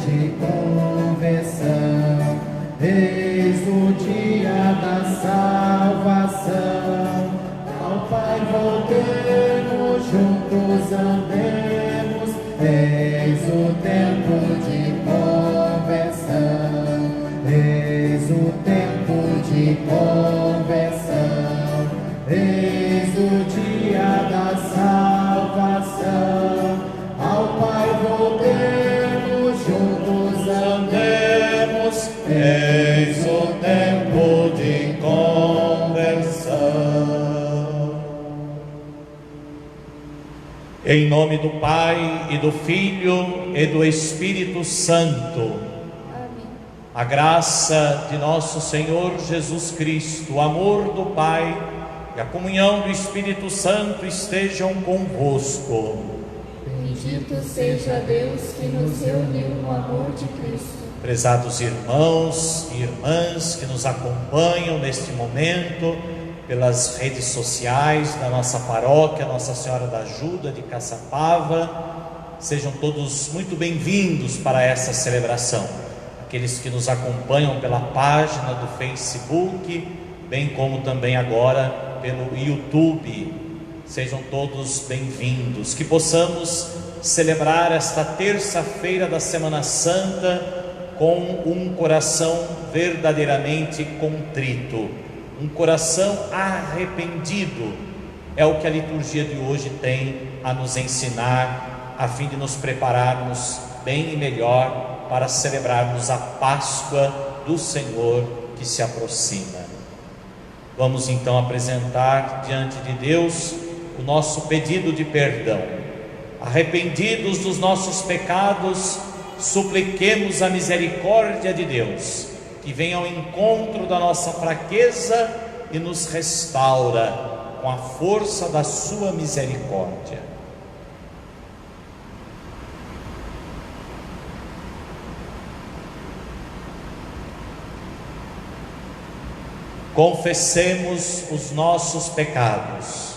de conversão. Eis o dia da salvação. Ao Pai voltemos, juntos andemos. Eis o tempo de conversão. Eis o tempo de conversão. Eis o dia da salvação. Ao Pai voltemos, juntos andemos. Eis o tempo de conversão. Em nome do Pai, e do Filho, e do Espírito Santo. A graça de nosso Senhor Jesus Cristo, o amor do Pai e a comunhão do Espírito Santo estejam convosco. Bendito seja Deus que nos reuniu no amor de Cristo. Prezados irmãos e irmãs que nos acompanham neste momento pelas redes sociais da nossa paróquia Nossa Senhora da Ajuda de Caçapava, sejam todos muito bem-vindos para essa celebração. Aqueles que nos acompanham pela página do Facebook, bem como também agora pelo YouTube, sejam todos bem-vindos. Que possamos celebrar esta terça-feira da Semana Santa com um coração verdadeiramente contrito, um coração arrependido. É o que a liturgia de hoje tem a nos ensinar, a fim de nos prepararmos bem e melhor para celebrarmos a Páscoa do Senhor que se aproxima. Vamos então apresentar diante de Deus o nosso pedido de perdão. Arrependidos dos nossos pecados, supliquemos a misericórdia de Deus, que vem ao encontro da nossa fraqueza e nos restaura com a força da sua misericórdia. Confessemos os nossos pecados.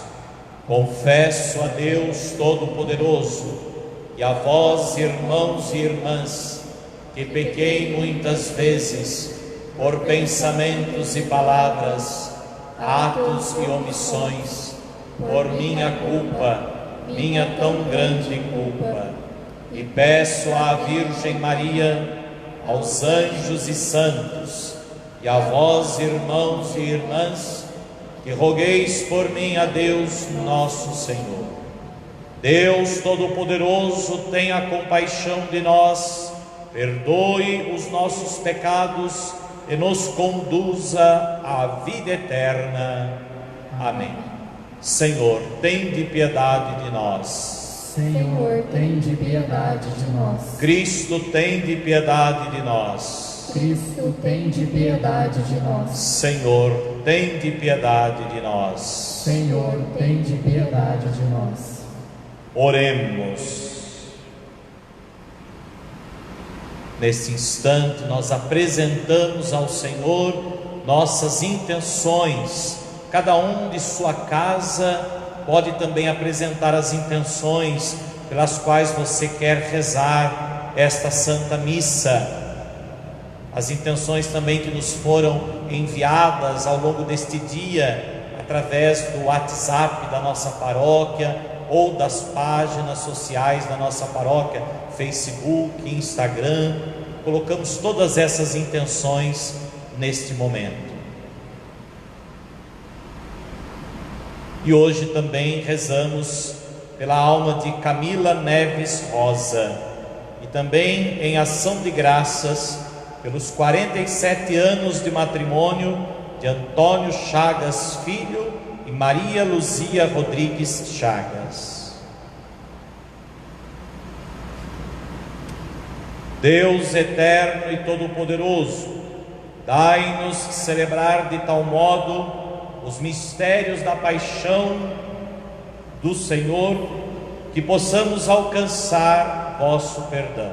Confesso a Deus Todo-Poderoso e a vós, irmãos e irmãs, que pequei muitas vezes por pensamentos e palavras, atos e omissões, por minha culpa, minha tão grande culpa. E peço à Virgem Maria, aos anjos e santos, e a vós, irmãos e irmãs, que rogueis por mim a Deus nosso Senhor. Deus Todo-Poderoso, tenha compaixão de nós, perdoe os nossos pecados e nos conduza à vida eterna. Amém. Senhor, tende piedade de nós. Senhor, tende piedade de nós. Cristo, tende piedade de nós. Cristo, tende piedade de nós. Senhor, tende piedade de nós. Senhor, tende piedade de nós. Oremos. Nesse instante nós apresentamos ao Senhor nossas intenções. Cada um de sua casa pode também apresentar as intenções pelas quais você quer rezar esta Santa Missa. As intenções também que nos foram enviadas ao longo deste dia, através do WhatsApp da nossa paróquia ou das páginas sociais da nossa paróquia, Facebook, Instagram. Colocamos todas essas intenções neste momento. E hoje também rezamos pela alma de Camila Neves Rosa e também em ação de graças pelos 47 anos de matrimônio de Antônio Chagas Filho e Maria Luzia Rodrigues Chagas. Deus eterno e todo-poderoso, dai-nos celebrar de tal modo os mistérios da paixão do Senhor, que possamos alcançar vosso perdão.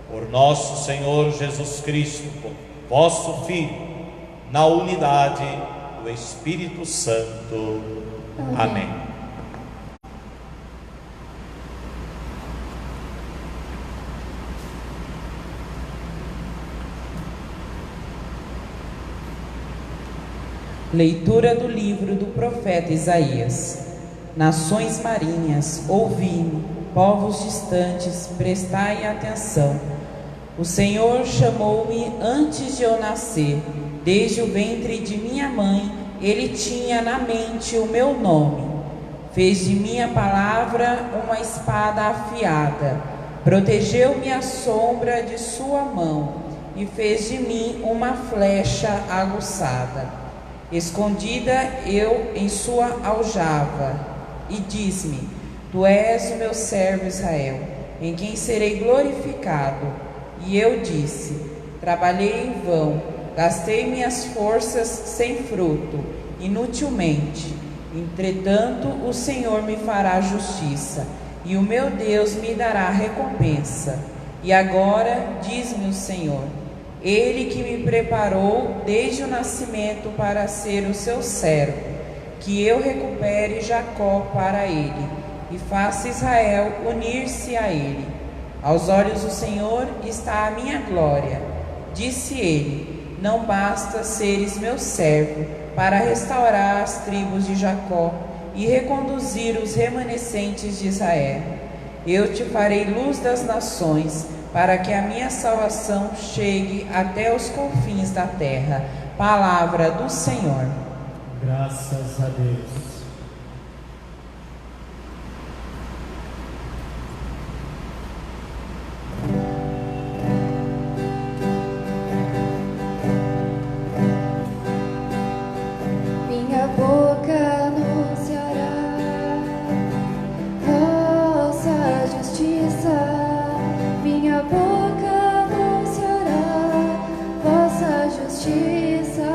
Por nosso Senhor Jesus Cristo, vosso Filho, na unidade do Espírito Santo. Amém. Leitura do livro do profeta Isaías. Nações marinhas, ouvi-me, povos distantes, prestai atenção. O Senhor chamou-me antes de eu nascer, desde o ventre de minha mãe, Ele tinha na mente o meu nome. Fez de mim a palavra uma espada afiada, protegeu-me à sombra de sua mão, e fez de mim uma flecha aguçada. Escondida eu em sua aljava, e diz-me: Tu és o meu servo Israel, em quem serei glorificado. E eu disse: Trabalhei em vão, gastei minhas forças sem fruto, inutilmente. Entretanto, o Senhor me fará justiça, e o meu Deus me dará recompensa. E agora, diz-me o Senhor, Ele que me preparou desde o nascimento para ser o seu servo, que eu recupere Jacó para Ele, e faça Israel unir-se a Ele. Aos olhos do Senhor está a minha glória. Disse Ele: Não basta seres meu servo para restaurar as tribos de Jacó e reconduzir os remanescentes de Israel. Eu te farei luz das nações, para que a minha salvação chegue até os confins da terra. Palavra do Senhor. Graças a Deus. Minha boca anunciará vossa justiça. Minha boca anunciará vossa justiça.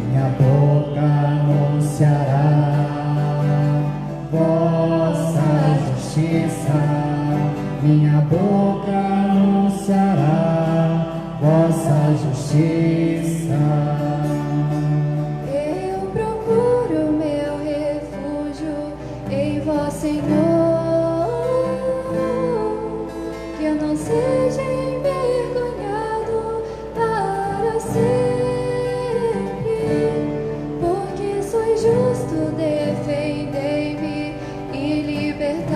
Minha boca anunciará vossa justiça. Minha boca anunciará vossa justiça. Eu procuro meu refúgio em vós, Senhor, que eu não seja envergonhado para sempre, porque sois justo, defendei-me e libertai-me.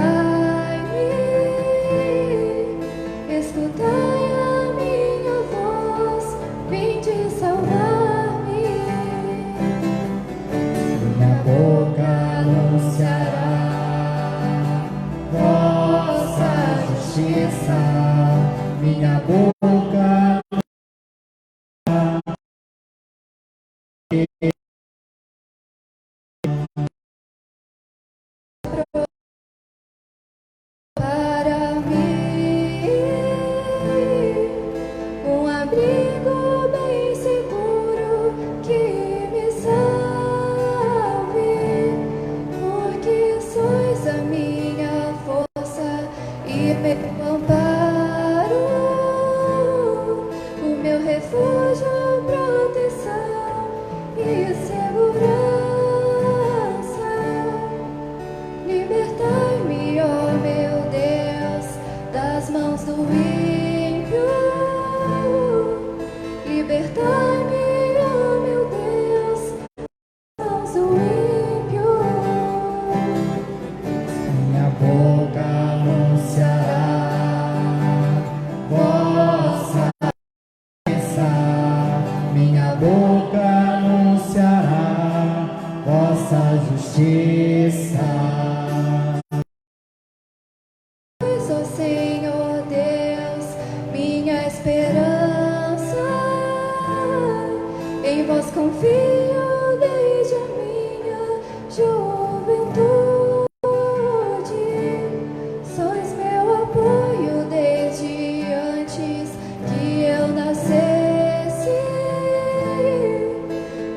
Escutai a minha voz, vinde salvar-me. Minha boca anunciará vossa justiça. Minha boca Para mim, um abrigo bem seguro que me salve, porque sois a minha força e meu amparo, o meu refúgio, proteção e segurança. Libertai-me, ó meu Deus, das mãos do ímpio. Libertai-me, ó meu Deus, das mãos do ímpio. minha boca anunciará vossa justiça. Minha boca anunciará vossa justiça. Pois, ó Senhor Deus, minha esperança, em vós confio desde a minha juventude. Sois meu apoio desde antes que eu nascesse,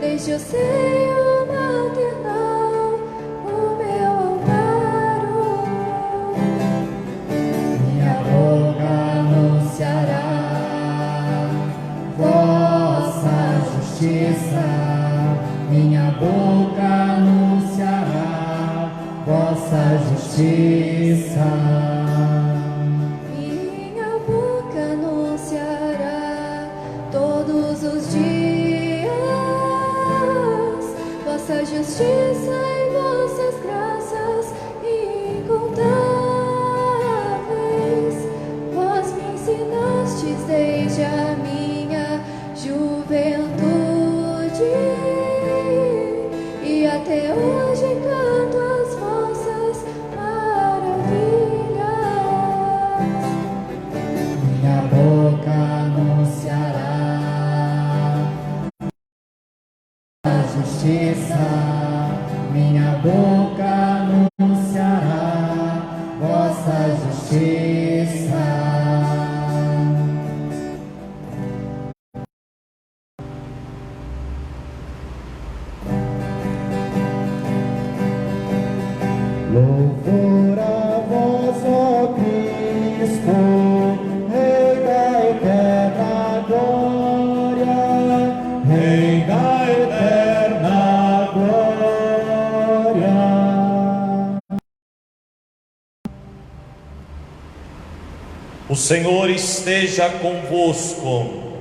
desde o seio maternal, o meu amparo. Minha boca anunciará vossa justiça. ensinastes desde a minha juventude, e até hoje canto as vossas maravilhas. Minha boca anunciará a justiça, minha boca anunciará vossa justiça. Louvor a vós, ó Cristo, Rei da eterna glória, Rei da eterna glória. O Senhor esteja convosco.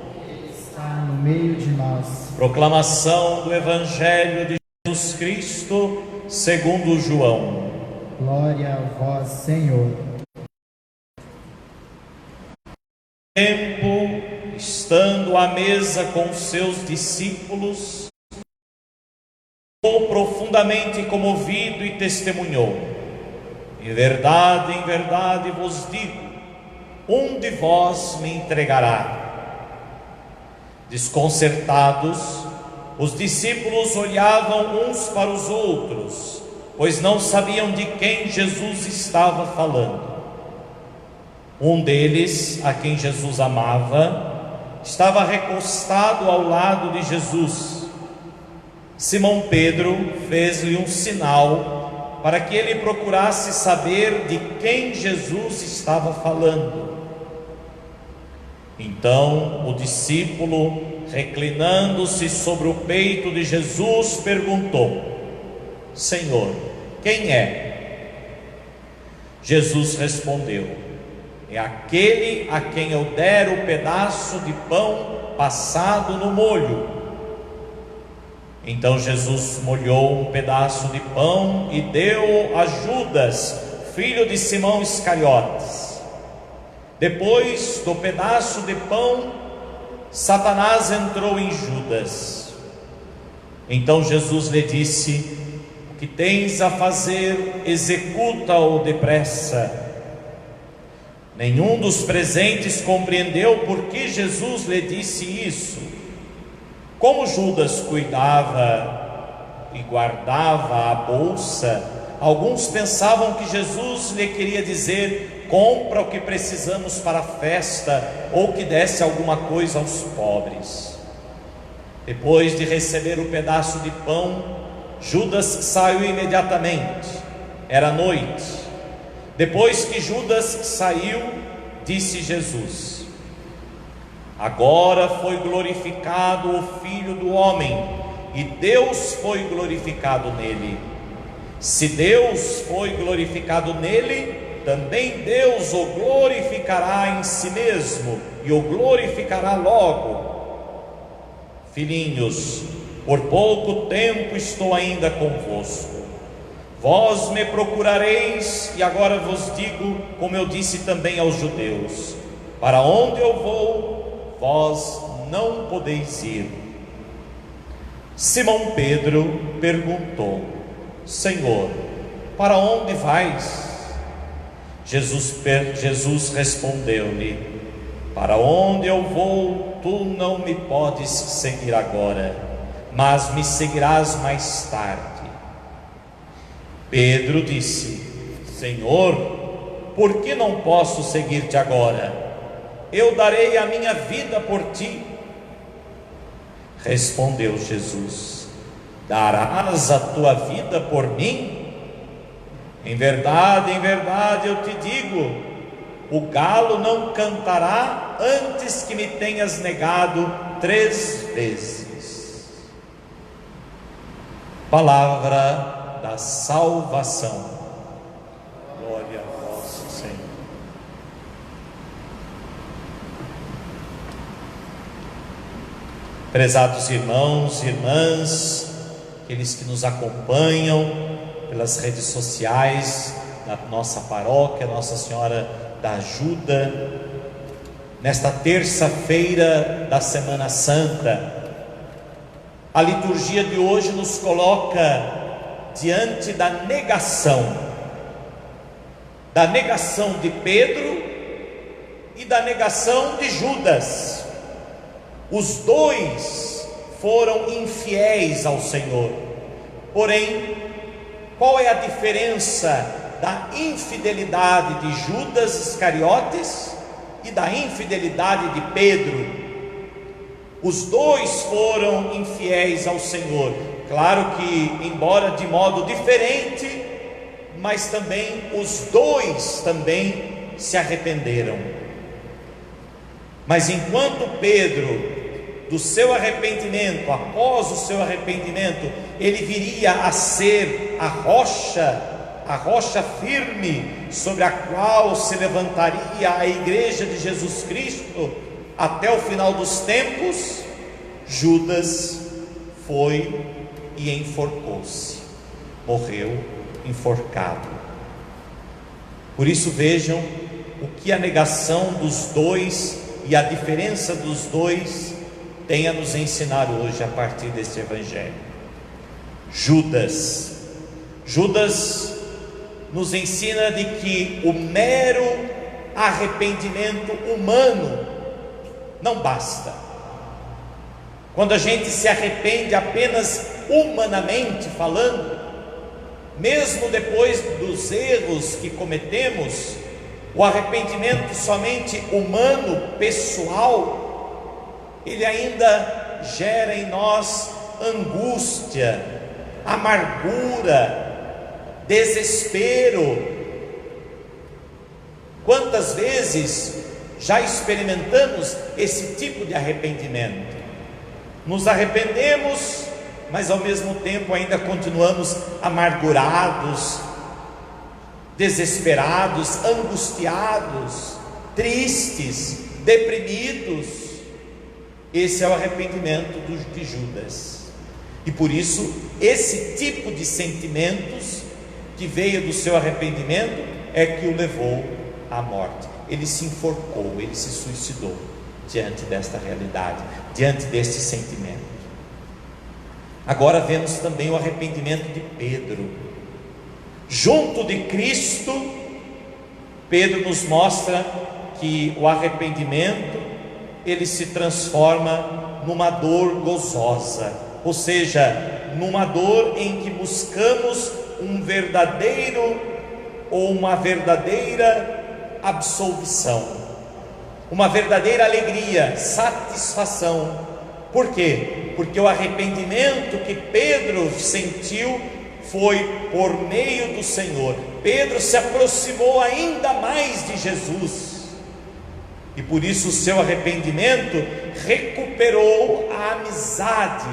Está no meio de nós. Proclamação do Evangelho de Jesus Cristo segundo João. Glória a vós, Senhor. Tempo, estando à mesa com seus discípulos, ficou profundamente comovido e testemunhou: em verdade vos digo, um de vós me entregará. Desconcertados, os discípulos olhavam uns para os outros, pois não sabiam de quem Jesus estava falando. Um deles, a quem Jesus amava, estava recostado ao lado de Jesus. Simão Pedro fez-lhe um sinal para que ele procurasse saber de quem Jesus estava falando. Então o discípulo, reclinando-se sobre o peito de Jesus, perguntou: Senhor, quem é? Jesus respondeu: é aquele a quem eu der o pedaço de pão passado no molho. Então Jesus molhou um pedaço de pão e deu a Judas, filho de Simão Iscariotes. Depois do pedaço de pão, Satanás entrou em Judas. Então Jesus lhe disse: o que tens a fazer, executa-o depressa. Nenhum dos presentes compreendeu por que Jesus lhe disse isso. Como Judas cuidava e guardava a bolsa, alguns pensavam que Jesus lhe queria dizer: compra o que precisamos para a festa, ou que desse alguma coisa aos pobres. Depois de receber o pedaço de pão, Judas saiu imediatamente. Era noite. Depois que Judas saiu, disse Jesus: agora foi glorificado o Filho do Homem, e Deus foi glorificado nele. Se Deus foi glorificado nele, também Deus o glorificará em si mesmo, e o glorificará logo. Filhinhos, por pouco tempo estou ainda convosco. Vós me procurareis, e agora vos digo, como eu disse também aos judeus: para onde eu vou, vós não podeis ir. Simão Pedro perguntou: Senhor, para onde vais? Jesus respondeu-lhe: para onde eu vou, tu não me podes seguir agora, mas me seguirás mais tarde. Pedro disse: Senhor, por que não posso seguir-te agora? Eu darei a minha vida por ti. Respondeu Jesus: darás a tua vida por mim? Em verdade eu te digo, o galo não cantará antes que me tenhas negado 3 vezes. Palavra da salvação. Glória a vós, Senhor. Prezados irmãos e irmãs, aqueles que nos acompanham pelas redes sociais da nossa paróquia, Nossa Senhora da Ajuda, nesta terça-feira da Semana Santa. A liturgia de hoje nos coloca diante da negação de Pedro e da negação de Judas. Os dois foram infiéis ao Senhor. Porém, qual é a diferença da infidelidade de Judas Iscariotes e da infidelidade de Pedro? Os dois foram infiéis ao Senhor. Claro que, embora de modo diferente, mas também os dois também se arrependeram. Mas enquanto Pedro, do seu arrependimento, após o seu arrependimento, ele viria a ser a rocha firme sobre a qual se levantaria a igreja de Jesus Cristo até o final dos tempos, Judas foi e enforcou-se, morreu enforcado. Por isso vejam o que a negação dos dois e a diferença dos dois tem a nos ensinar hoje a partir deste evangelho. Judas nos ensina de que o mero arrependimento humano não basta. Quando a gente se arrepende apenas humanamente falando, mesmo depois dos erros que cometemos, o arrependimento somente humano, pessoal, ele ainda gera em nós angústia, amargura, desespero. Quantas vezes já experimentamos esse tipo de arrependimento? Nos arrependemos, mas ao mesmo tempo ainda continuamos amargurados, desesperados, angustiados, tristes, deprimidos. Esse é o arrependimento de Judas. E por isso, esse tipo de sentimentos que veio do seu arrependimento é que o levou à morte. Ele se enforcou, ele se suicidou diante desta realidade, diante deste sentimento. Agora vemos também o arrependimento de Pedro. Junto de Cristo, Pedro nos mostra que o arrependimento, ele se transforma numa dor gozosa, ou seja, numa dor em que buscamos um verdadeiro ou uma verdadeira absolvição, uma verdadeira alegria, satisfação. Por quê? Porque o arrependimento que Pedro sentiu foi por meio do Senhor. Pedro se aproximou ainda mais de Jesus, e por isso o seu arrependimento recuperou a amizade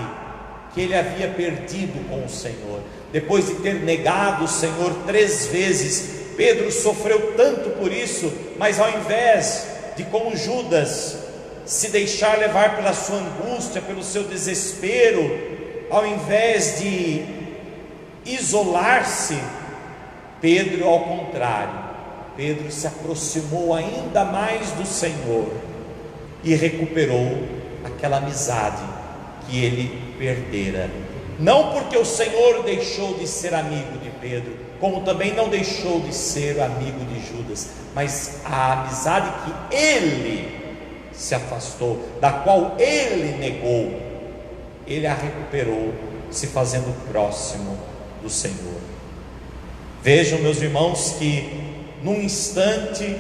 que ele havia perdido com o Senhor. Depois de ter negado o Senhor 3 vezes, Pedro sofreu tanto por isso, mas ao invés de, como Judas, se deixar levar pela sua angústia, pelo seu desespero, ao invés de isolar-se, Pedro, ao contrário, Pedro se aproximou ainda mais do Senhor e recuperou aquela amizade que ele perdera. Não porque o Senhor deixou de ser amigo de Pedro, como também não deixou de ser amigo de Judas, mas a amizade que ele se afastou, da qual ele negou, ele a recuperou, se fazendo próximo do Senhor. Vejam, meus irmãos, que num instante,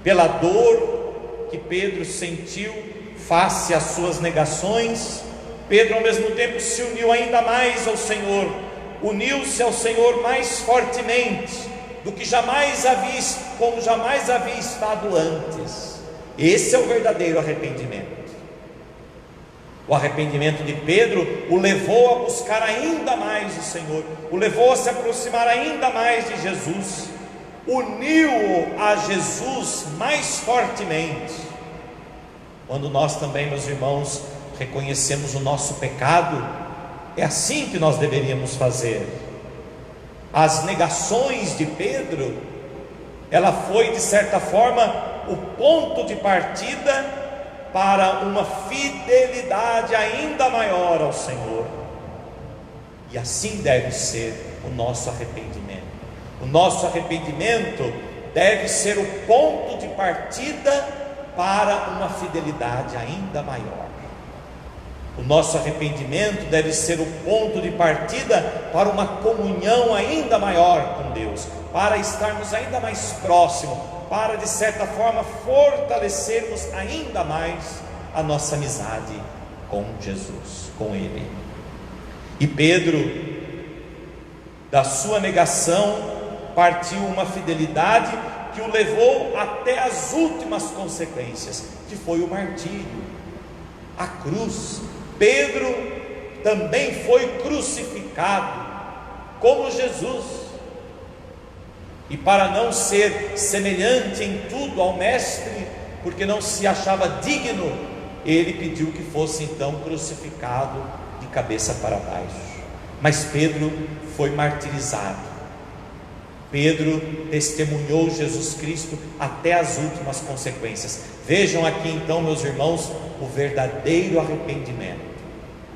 pela dor que Pedro sentiu face às suas negações, Pedro ao mesmo tempo se uniu ainda mais ao Senhor, uniu-se ao Senhor mais fortemente do que como jamais havia estado antes. Esse é o verdadeiro arrependimento. O arrependimento de Pedro o levou a buscar ainda mais o Senhor, o levou a se aproximar ainda mais de Jesus, uniu-o a Jesus mais fortemente. Quando nós também, meus irmãos, reconhecemos o nosso pecado, é assim que nós deveríamos fazer. As negações de Pedro, ela foi de certa forma o ponto de partida para uma fidelidade ainda maior ao Senhor. E assim deve ser o nosso arrependimento. O nosso arrependimento deve ser o ponto de partida para uma fidelidade ainda maior. O nosso arrependimento deve ser o ponto de partida para uma comunhão ainda maior com Deus, para estarmos ainda mais próximos, para de certa forma fortalecermos ainda mais a nossa amizade com Jesus, com Ele. E Pedro, da sua negação, partiu uma fidelidade que o levou até as últimas consequências, que foi o martírio, a cruz. Pedro também foi crucificado como Jesus, e para não ser semelhante em tudo ao Mestre, porque não se achava digno, ele pediu que fosse então crucificado de cabeça para baixo. Mas Pedro foi martirizado. Pedro testemunhou Jesus Cristo até as últimas consequências. Vejam aqui então, meus irmãos, o verdadeiro arrependimento,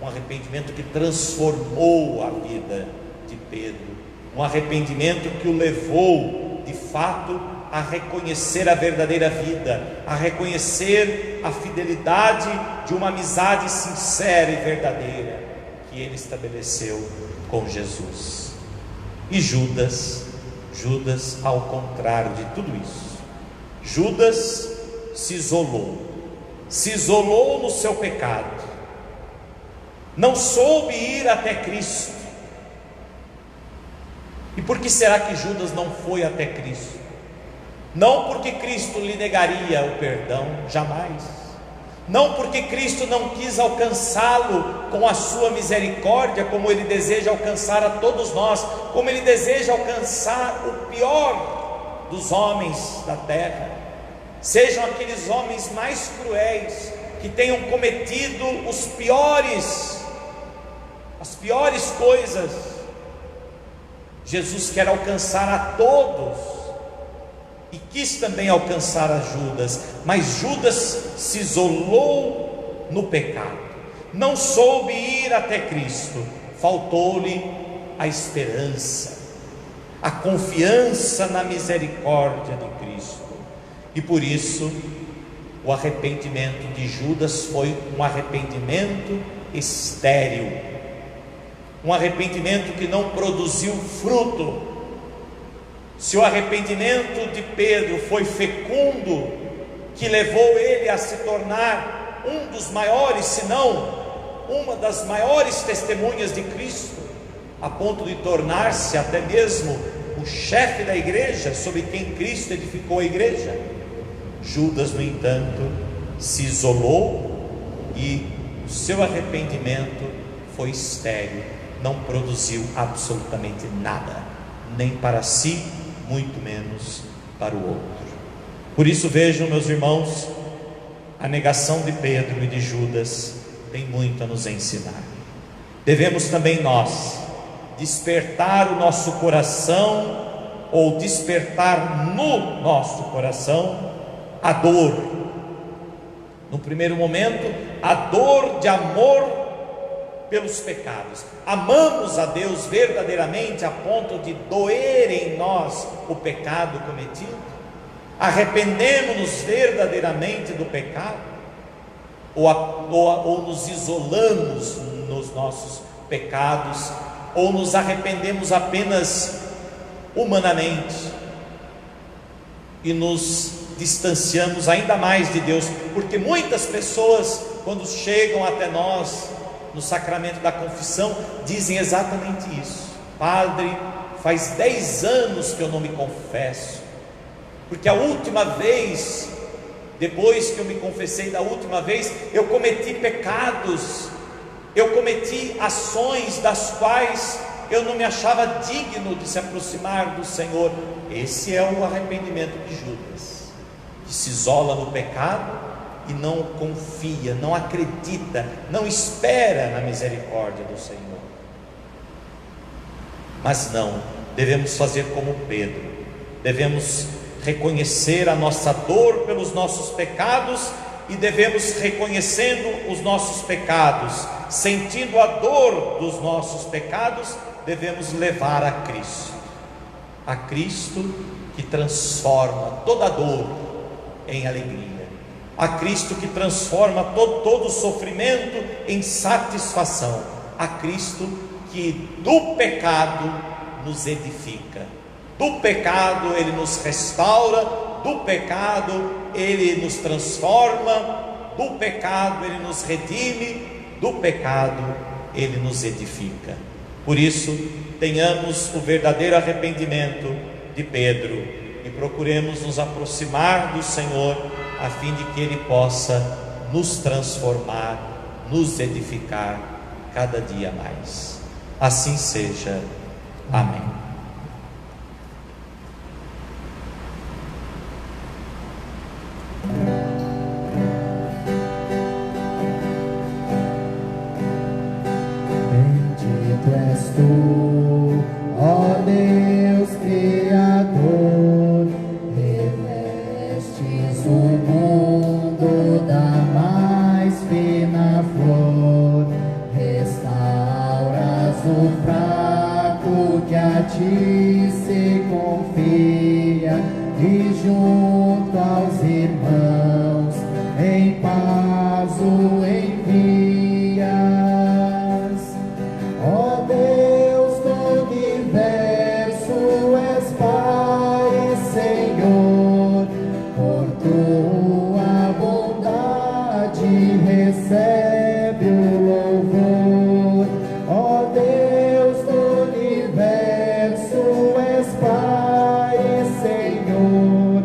um arrependimento que transformou a vida de Pedro, um arrependimento que o levou de fato a reconhecer a verdadeira vida, a reconhecer a fidelidade de uma amizade sincera e verdadeira que ele estabeleceu com Jesus. E Judas, ao contrário de tudo isso, Judas se isolou no seu pecado, não soube ir até Cristo. E por que será que Judas não foi até Cristo? Não porque Cristo lhe negaria o perdão, jamais. Não porque Cristo não quis alcançá-lo com a sua misericórdia, como Ele deseja alcançar a todos nós, como Ele deseja alcançar o pior dos homens da terra, sejam aqueles homens mais cruéis, que tenham cometido as piores coisas. Jesus quer alcançar a todos, e quis também alcançar a Judas, mas Judas se isolou no pecado, não soube ir até Cristo, faltou-lhe a esperança, a confiança na misericórdia de Cristo, e por isso o arrependimento de Judas foi um arrependimento estéril, um arrependimento que não produziu fruto. Se o arrependimento de Pedro foi fecundo, que levou ele a se tornar um dos maiores, se não uma das maiores testemunhas de Cristo, a ponto de tornar-se até mesmo o chefe da igreja, sobre quem Cristo edificou a igreja, Judas, no entanto, se isolou, e o seu arrependimento foi estéril, não produziu absolutamente nada, nem para si, muito menos para o outro. Por isso, vejam, meus irmãos, a negação de Pedro e de Judas tem muito a nos ensinar. Devemos também nós despertar o nosso coração, ou despertar no nosso coração a dor. No primeiro momento, a dor de amor pelos pecados. Amamos a Deus verdadeiramente a ponto de doer em nós o pecado cometido? Arrependemos-nos verdadeiramente do pecado? Ou nos isolamos nos nossos pecados? Ou nos arrependemos apenas humanamente e nos distanciamos ainda mais de Deus? Porque muitas pessoas, quando chegam até nós no sacramento da confissão, dizem exatamente isso: Padre, faz 10 anos que eu não me confesso, porque a última vez, depois que eu me confessei da última vez, eu cometi pecados, eu cometi ações das quais eu não me achava digno de se aproximar do Senhor. Esse é o arrependimento de Judas, que se isola no pecado e não confia, não acredita, não espera na misericórdia do Senhor. Mas não, devemos fazer como Pedro, devemos reconhecer a nossa dor pelos nossos pecados e devemos, reconhecendo os nossos pecados, sentindo a dor dos nossos pecados, devemos levar a Cristo que transforma toda dor em alegria, a Cristo que transforma todo sofrimento em satisfação, a Cristo que do pecado nos edifica, do pecado Ele nos restaura, do pecado Ele nos transforma, do pecado Ele nos redime, do pecado Ele nos edifica. Por isso, tenhamos o verdadeiro arrependimento de Pedro e procuremos nos aproximar do Senhor, a fim de que Ele possa nos transformar, nos edificar cada dia mais. Assim seja. Amém. Bendito és tu, ó Deus Criador, revestes o mundo da mais fina flor, restauras o fraco que a ti se confia, e junto aos irmãos em paz o envias. Ó Deus do universo, és Pai e Senhor, por tua bondade recebe o louvor. Ó Deus do universo, és Pai e Senhor,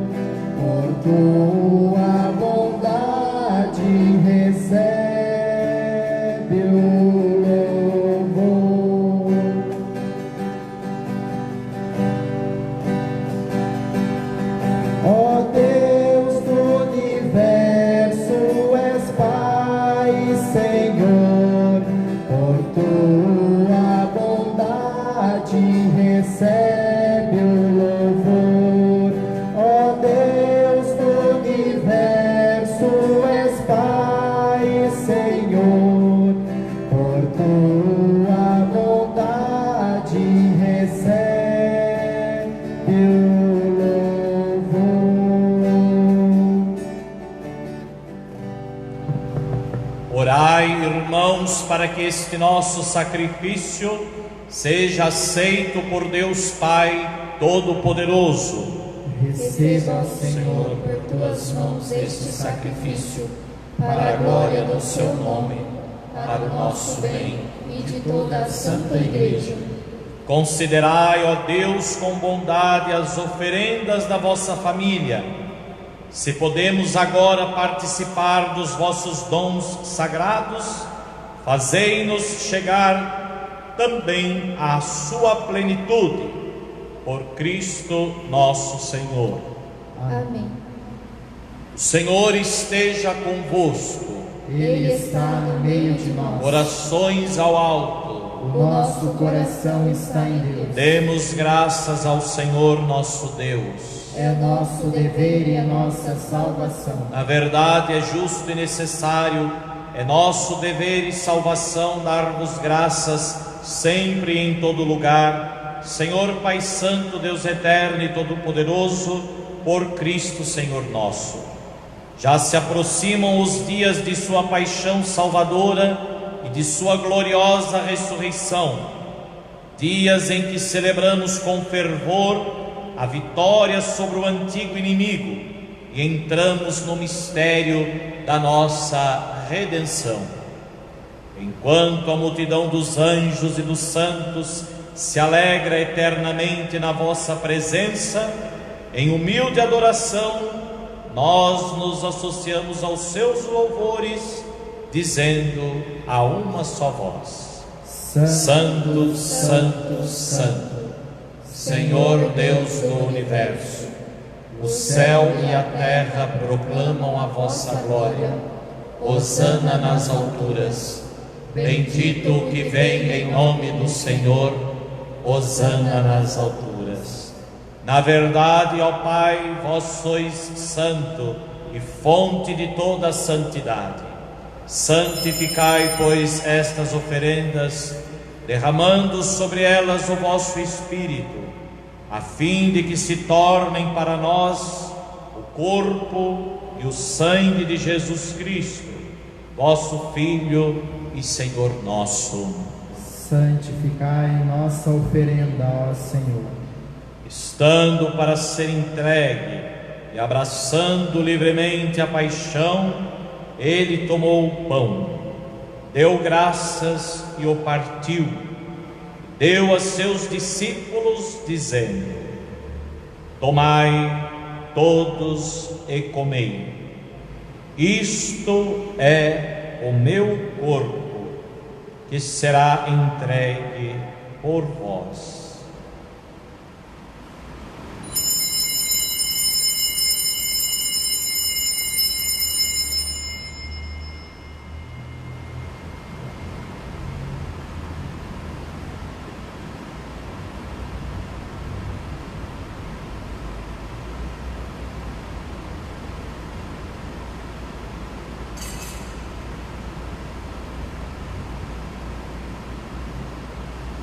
por tua bondade recebe o louvor. Ó Deus do universo, és Pai e Senhor, por tua bondade recebe o louvor. Ó Deus do universo, és Pai e Senhor, por tua bondade recebe o louvor. Orai, irmãos, para que este nosso sacrifício seja aceito por Deus Pai Todo-Poderoso. Receba, Senhor, por tuas mãos este sacrifício, para a glória do seu nome, para o nosso bem e de toda a Santa Igreja. Considerai, ó Deus, com bondade as oferendas da vossa família. Se podemos agora participar dos vossos dons sagrados, fazei-nos chegar também à sua plenitude, por Cristo nosso Senhor. Amém. O Senhor esteja convosco. Ele está no meio de nós. Orações ao alto. O nosso coração está em Deus. Demos graças ao Senhor nosso Deus. É nosso dever e a nossa salvação. Na verdade, é justo e necessário, é nosso dever e salvação dar-vos graças sempre e em todo lugar, Senhor Pai Santo, Deus eterno e todo-poderoso, por Cristo Senhor nosso. Já se aproximam os dias de sua paixão salvadora e de sua gloriosa ressurreição, dias em que celebramos com fervor a vitória sobre o antigo inimigo e entramos no mistério da nossa redenção. Enquanto a multidão dos anjos e dos santos se alegra eternamente na vossa presença, em humilde adoração, nós nos associamos aos seus louvores, dizendo a uma só voz: Santo, Santo, Santo, Senhor Deus do universo, o céu e a terra proclamam a vossa glória. Hosana nas alturas. Bendito o que vem em nome do Senhor. Hosana nas alturas. Na verdade, ó Pai, vós sois santo e fonte de toda a santidade. Santificai, pois, estas oferendas, derramando sobre elas o vosso Espírito, a fim de que se tornem para nós o corpo e o sangue de Jesus Cristo, vosso Filho e Senhor nosso. Santificai nossa oferenda, ó Senhor. Estando para ser entregue e abraçando livremente a paixão, ele tomou o pão, deu graças e o partiu, deu a seus discípulos, dizendo: tomai todos e comei, isto é o meu corpo, que será entregue por vós.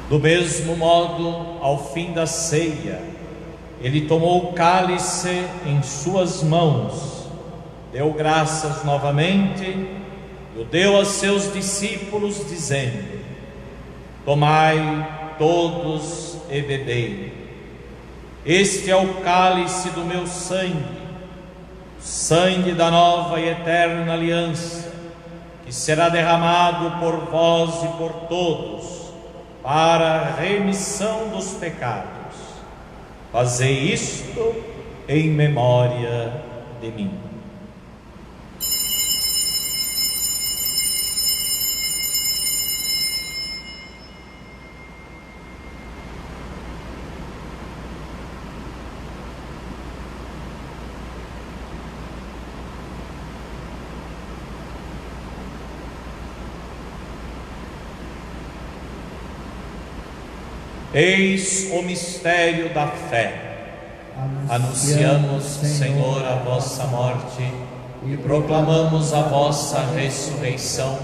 Do mesmo modo, ao fim da ceia, ele tomou o cálice em suas mãos, deu graças novamente e o deu a seus discípulos, dizendo: tomai todos e bebei. Este é o cálice do meu sangue, o sangue da nova e eterna aliança, que será derramado por vós e por todos, para a remissão dos pecados. Fazei isto em memória de mim. Eis o mistério da fé. Anunciamos, Senhor, a vossa morte e proclamamos a vossa ressurreição.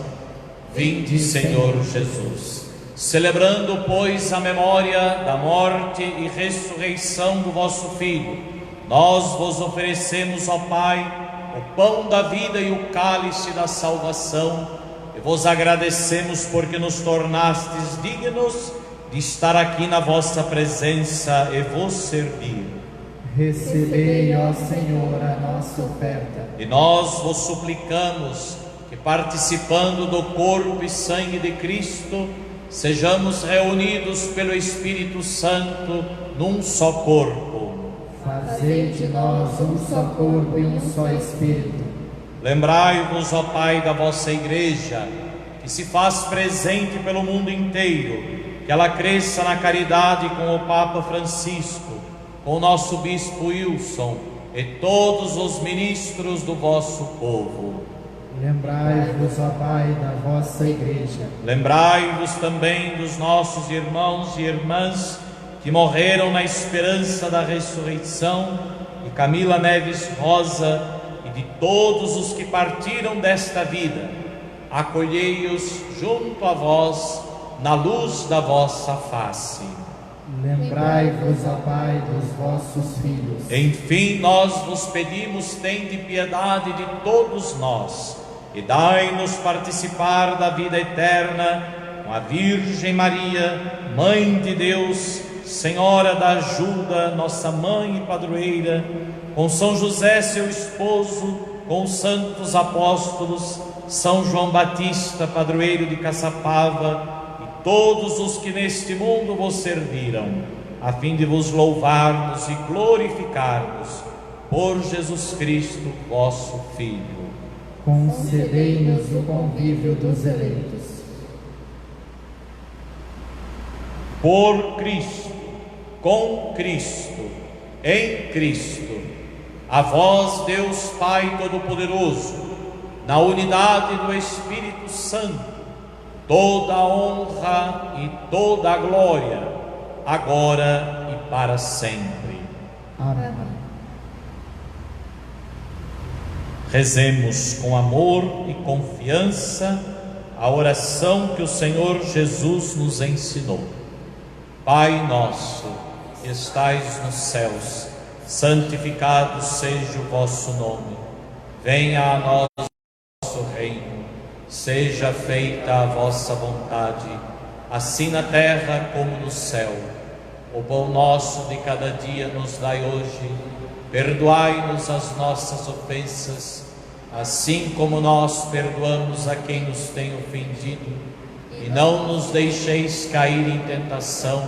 Vinde, Senhor Jesus. Celebrando, pois, a memória da morte e ressurreição do vosso Filho, nós vos oferecemos, ó Pai, o pão da vida e o cálice da salvação, e vos agradecemos porque nos tornastes dignos de estar aqui na vossa presença e vos servir. Recebei, ó Senhor, a nossa oferta. E nós vos suplicamos que, participando do corpo e sangue de Cristo, sejamos reunidos pelo Espírito Santo num só corpo. Fazei de nós um só corpo e um só Espírito. Lembrai-vos, ó Pai, da vossa Igreja, que se faz presente pelo mundo inteiro, que ela cresça na caridade com o Papa Francisco, com o nosso Bispo Wilson e todos os ministros do vosso povo. Lembrai-vos, ó Pai, da vossa Igreja. Lembrai-vos também dos nossos irmãos e irmãs que morreram na esperança da ressurreição, de Camila Neves Rosa e de todos os que partiram desta vida. Acolhei-os junto a vós, na luz da vossa face. Lembrai-vos, ó Pai, dos vossos filhos. Enfim, nós vos pedimos, tende piedade de todos nós, e dai-nos participar da vida eterna com a Virgem Maria, Mãe de Deus, Senhora da ajuda, nossa Mãe e Padroeira, com São José, seu esposo, com os santos apóstolos, São João Batista, padroeiro de Caçapava, todos os que neste mundo vos serviram, a fim de vos louvarmos e glorificarmos por Jesus Cristo, vosso Filho. Concedei-nos o convívio dos eleitos. Por Cristo, com Cristo, em Cristo, a vós, Deus Pai Todo-Poderoso, na unidade do Espírito Santo, toda a honra e toda a glória, agora e para sempre. Amém. Rezemos com amor e confiança a oração que o Senhor Jesus nos ensinou. Pai nosso, que estais nos céus, santificado seja o vosso nome. Venha a nós o vosso reino. Seja feita a vossa vontade, assim na terra como no céu. O pão nosso de cada dia nos dai hoje. Perdoai-nos as nossas ofensas, assim como nós perdoamos a quem nos tem ofendido. E não nos deixeis cair em tentação,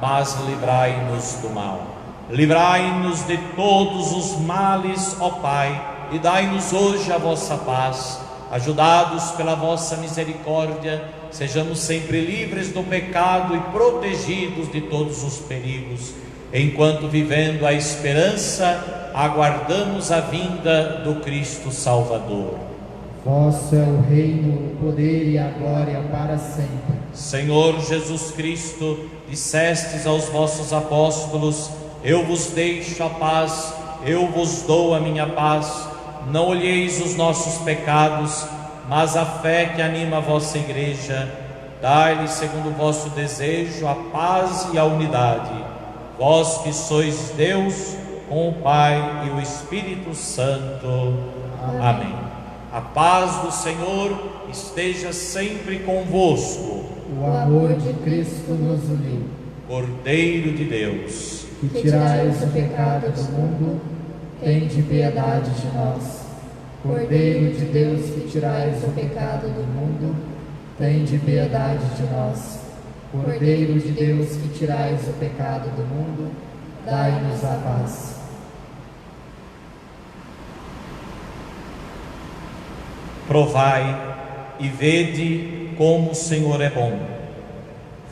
mas livrai-nos do mal. Livrai-nos de todos os males, ó Pai, e dai-nos hoje a vossa paz. Ajudados pela vossa misericórdia, sejamos sempre livres do pecado e protegidos de todos os perigos, enquanto, vivendo a esperança, aguardamos a vinda do Cristo Salvador. Vosso é o reino, o poder e a glória para sempre. Senhor Jesus Cristo, dissestes aos vossos apóstolos: eu vos deixo a paz, eu vos dou a minha paz. Não olheis os nossos pecados, mas a fé que anima a vossa igreja. Dai-lhe, segundo o vosso desejo, a paz e a unidade. Vós que sois Deus, com o Pai e o Espírito Santo. Amém. A paz do Senhor esteja sempre convosco. O amor de Cristo nos uniu. Cordeiro de Deus, Que tirais o pecado do mundo, tende piedade de nós. Cordeiro de Deus, que tirais o pecado do mundo, tende piedade de nós. Cordeiro de Deus, que tirais o pecado do mundo, dai-nos a paz. provai e vede como o Senhor é bom.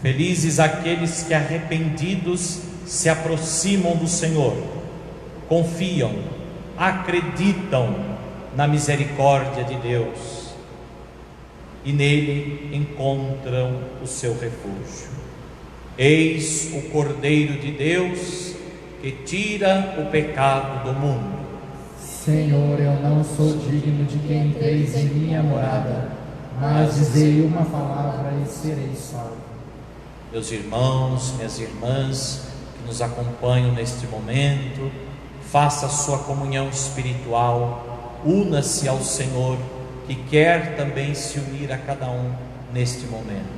Felizes aqueles que arrependidos se aproximam do Senhor, confiam, acreditam na misericórdia de Deus e nele encontram o seu refúgio. Eis o Cordeiro de Deus que tira o pecado do mundo. Senhor, eu não sou digno de que entreis em minha morada, mas dizei uma palavra e serei salvo. Meus irmãos, minhas irmãs que nos acompanham neste momento, faça a sua comunhão espiritual, una-se ao Senhor, que quer também se unir a cada um neste momento.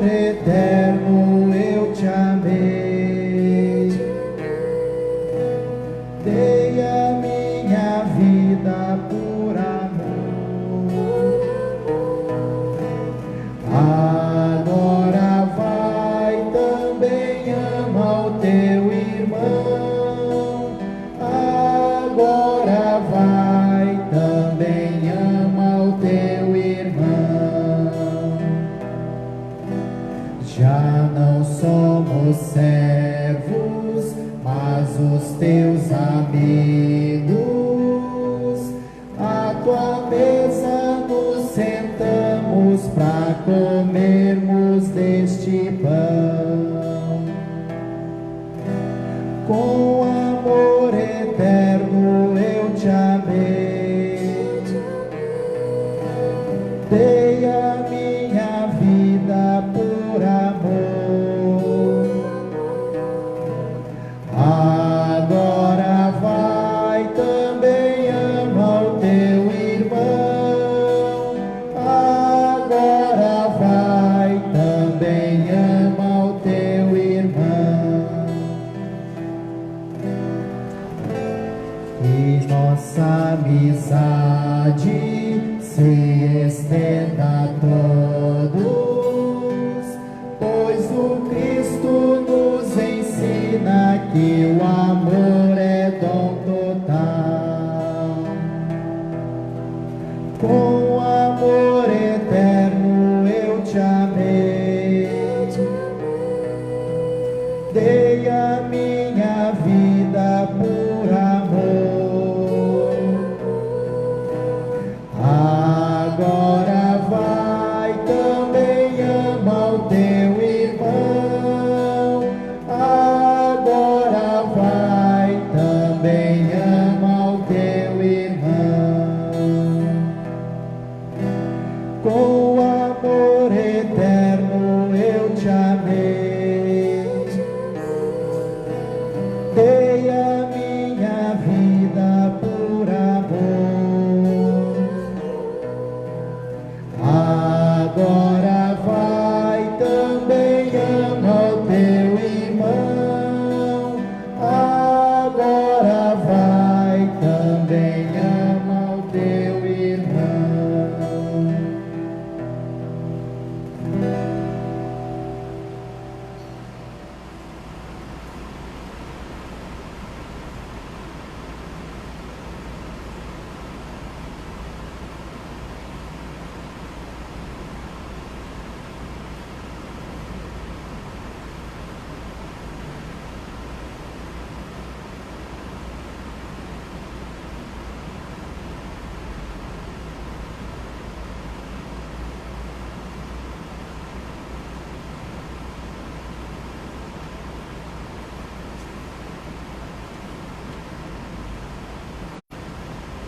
Eterno, eu te amei, dei a minha vida por amor. Agora vai, também ama o teu irmão. Agora vai, também ama o teu irmão. Já não somos servos, mas os teus amigos. À tua mesa nos sentamos para comermos deste pão. Com amor eterno eu te amei, dei a minha vida por amor. Agora vai, também ama o teu irmão. Agora vai,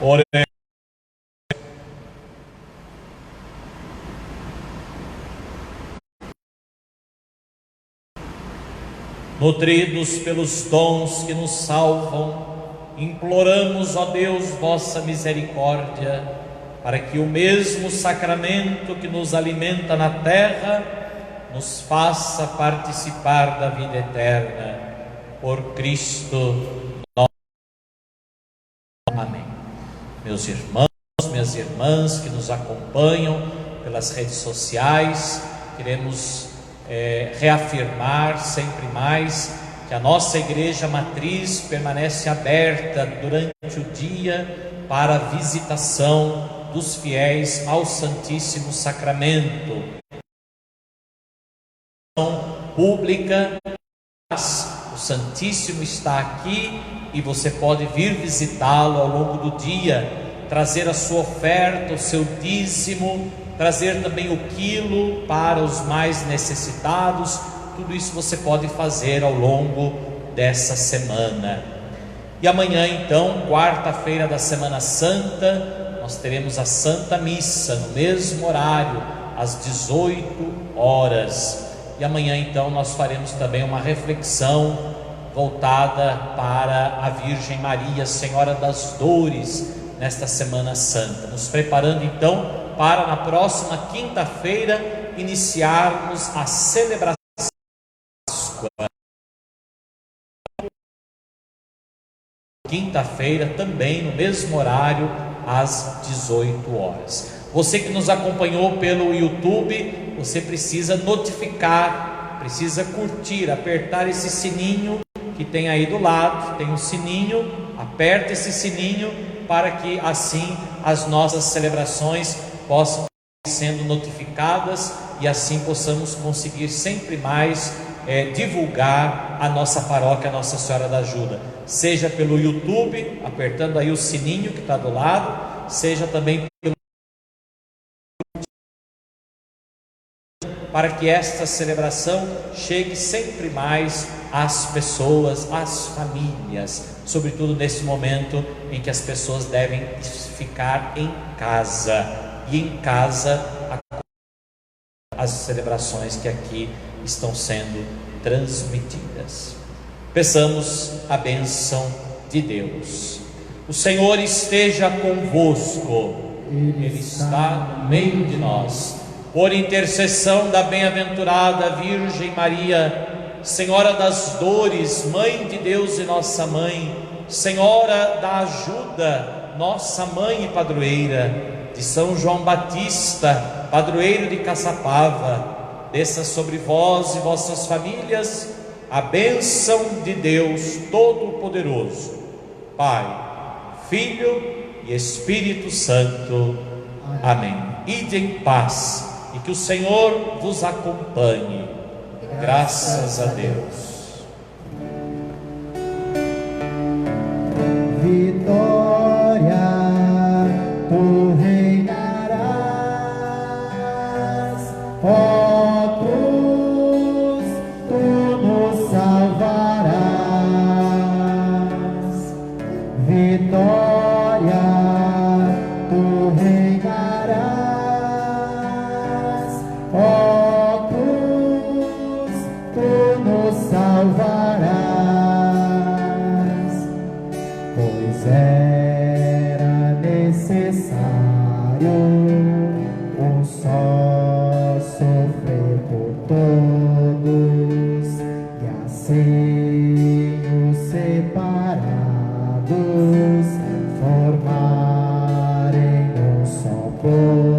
Oremos. Nutridos pelos dons que nos salvam, imploramos, ó Deus, vossa misericórdia, para que o mesmo sacramento que nos alimenta na terra nos faça participar da vida eterna. Por Cristo nosso. Amém. Meus irmãos, minhas irmãs que nos acompanham pelas redes sociais, queremos reafirmar sempre mais que a nossa igreja matriz permanece aberta durante o dia para a visitação dos fiéis ao Santíssimo Sacramento. Pública, o Santíssimo está aqui e você pode vir visitá-lo ao longo do dia, trazer a sua oferta, o seu dízimo, trazer também o quilo para os mais necessitados. Tudo isso você pode fazer ao longo dessa semana. E amanhã, então, quarta-feira da Semana Santa, nós teremos a Santa Missa no mesmo horário, às 18 horas. E amanhã, então, nós faremos também uma reflexão voltada para a Virgem Maria, Senhora das Dores, nesta Semana Santa, nos preparando, então, para na próxima quinta-feira iniciarmos a celebração da Páscoa. Quinta-feira também no mesmo horário às 18 horas. Você que nos acompanhou pelo YouTube, você precisa notificar, precisa curtir, apertar esse sininho que tem aí do lado, tem um sininho, aperta esse sininho para que assim as nossas celebrações possam ir sendo notificadas e assim possamos conseguir sempre mais divulgar a nossa paróquia Nossa Senhora da Ajuda, seja pelo YouTube, apertando aí o sininho que está do lado, seja também pelo para que esta celebração chegue sempre mais às pessoas, às famílias, sobretudo nesse momento em que as pessoas devem ficar em casa, e em casa as celebrações que aqui estão sendo transmitidas. Peçamos a bênção de Deus. O Senhor esteja convosco, Ele está no meio de nós. Por intercessão da bem-aventurada Virgem Maria, Senhora das Dores, Mãe de Deus e nossa Mãe, Senhora da Ajuda, nossa Mãe e Padroeira, de São João Batista, padroeiro de Caçapava, desça sobre vós e vossas famílias a bênção de Deus Todo-Poderoso, Pai, Filho e Espírito Santo. Amém. Ide em paz e que o Senhor vos acompanhe. Graças a Deus. Vitória, tu reinarás, ó cruz, tu nos salvarás. Vitória, tu reinarás, ó cruz, tu nos salvarás. Pois era necessário um só sofrer por todos, e assim os separados formarem um só povo.